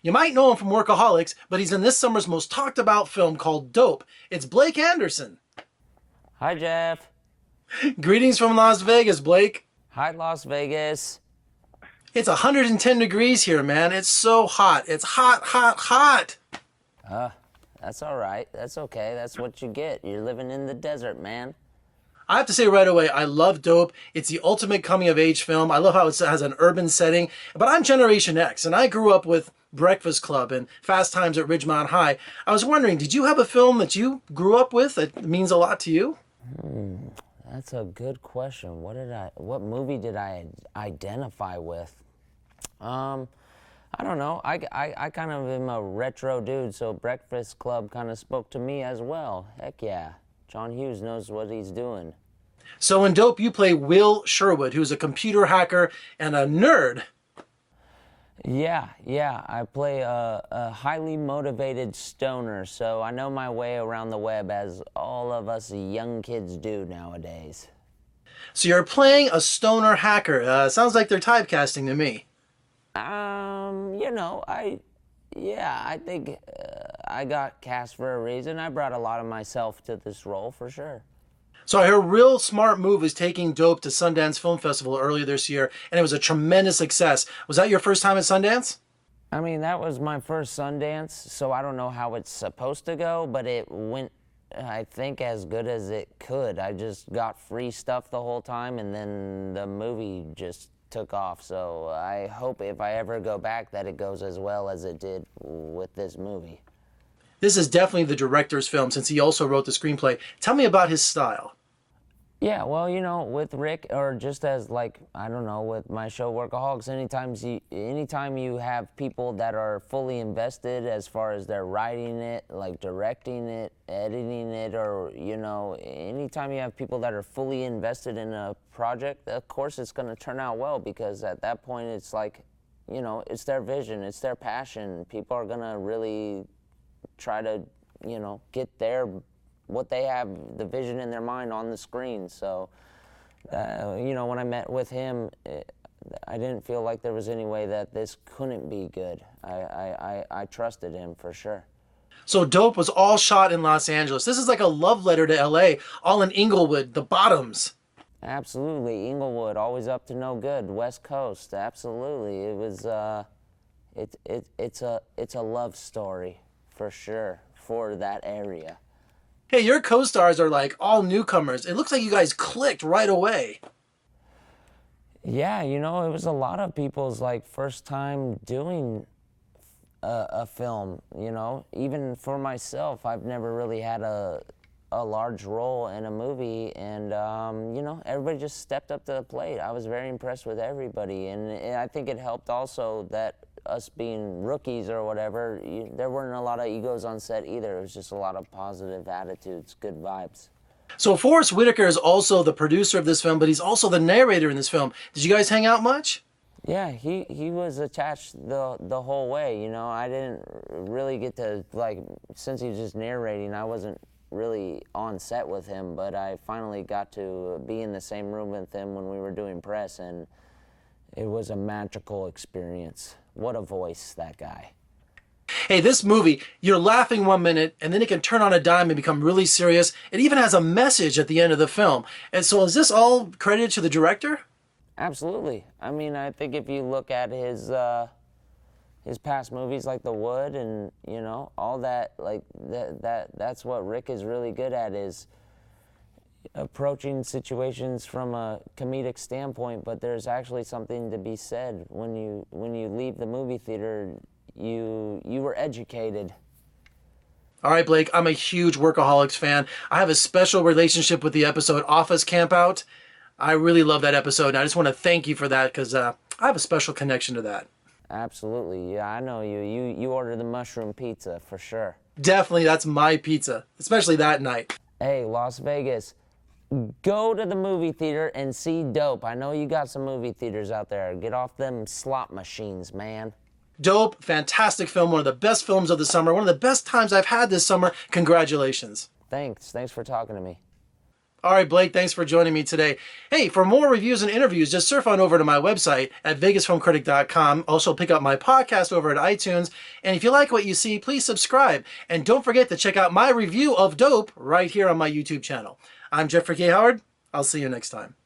You might know him from Workaholics, but he's in this summer's most talked about film called Dope. It's Blake Anderson. Hi, Jeff. Greetings from Las Vegas, Blake. Hi, Las Vegas. It's 110 degrees here, man. It's so hot. It's hot, hot, hot. That's all right. That's okay. That's what you get. You're living in the desert, man. I have to say right away, I love Dope. It's the ultimate coming-of-age film. I love how it has an urban setting. But I'm Generation X, and I grew up with Breakfast Club and Fast Times at Ridgemont High. I was wondering, did you have a film that you grew up with that means a lot to you? That's a good question. What movie did I identify with? I don't know. I kind of am a retro dude, so Breakfast Club kind of spoke to me as well. Heck yeah. John Hughes knows what he's doing. So in Dope, you play Will Sherwood, who's a computer hacker and a nerd. Yeah. I play a highly motivated stoner, so I know my way around the web as all of us young kids do nowadays. So you're playing a stoner hacker. Sounds like they're typecasting to me. I think I got cast for a reason. I brought a lot of myself to this role for sure. So I heard a real smart move is taking Dope to Sundance Film Festival earlier this year, and it was a tremendous success. Was that your first time at Sundance? I mean, that was my first Sundance, so I don't know how it's supposed to go, but it went, I think, as good as it could. I just got free stuff the whole time, and then the movie just took off. So I hope if I ever go back that it goes as well as it did with this movie. This is definitely the director's film since he also wrote the screenplay. Tell me about his style. Yeah, well, with Rick, or just as with my show Workaholics, anytime you have people that are fully invested as far as they're writing it, like directing it, editing it, or, anytime you have people that are fully invested in a project, of course it's going to turn out well, because at that point it's like, it's their vision, it's their passion. People are going to really try to, get what they have, the vision in their mind on the screen. So, when I met with him, I didn't feel like there was any way that this couldn't be good. I trusted him for sure. So Dope was all shot in Los Angeles. This is like a love letter to LA, all in Inglewood, the bottoms. Absolutely, Inglewood, always up to no good, West Coast, absolutely. It was, it's a love story for sure for that area. Hey, your co-stars are like all newcomers. It looks like you guys clicked right away. Yeah, it was a lot of people's first time doing a film, Even for myself, I've never really had a large role in a movie, and, everybody just stepped up to the plate. I was very impressed with everybody, and I think it helped also that us being rookies or whatever, there weren't a lot of egos on set either. It was just a lot of positive attitudes, good vibes. So Forrest Whitaker is also the producer of this film, but he's also the narrator in this film. Did you guys hang out much? Yeah, he was attached the whole way, I didn't really get to, since he was just narrating, I wasn't really on set with him, but I finally got to be in the same room with him when we were doing press, and it was a magical experience. What a voice, that guy. Hey, this movie, you're laughing 1 minute, and then it can turn on a dime and become really serious. It even has a message at the end of the film. And so is this all credited to the director? Absolutely. I mean, I think if you look at his past movies like The Wood and, all that, that's what Rick is really good at, is approaching situations from a comedic standpoint, but there's actually something to be said. When you leave the movie theater, you were educated. All right, Blake, I'm a huge Workaholics fan. I have a special relationship with the episode Office Campout. I really love that episode, and I just want to thank you for that, because I have a special connection to that. Absolutely. Yeah, I know you. You ordered the mushroom pizza for sure. Definitely, that's my pizza, especially that night. Hey, Las Vegas, go to the movie theater and see Dope. I know you got some movie theaters out there. Get off them slot machines, man. Dope, fantastic film, one of the best films of the summer, one of the best times I've had this summer. Congratulations. Thanks for talking to me. All right, Blake, thanks for joining me today. Hey, for more reviews and interviews, just surf on over to my website at vegasfilmcritic.com. Also, pick up my podcast over at iTunes. And if you like what you see, please subscribe. And don't forget to check out my review of Dope right here on my YouTube channel. I'm Jeffrey K. Howard. I'll see you next time.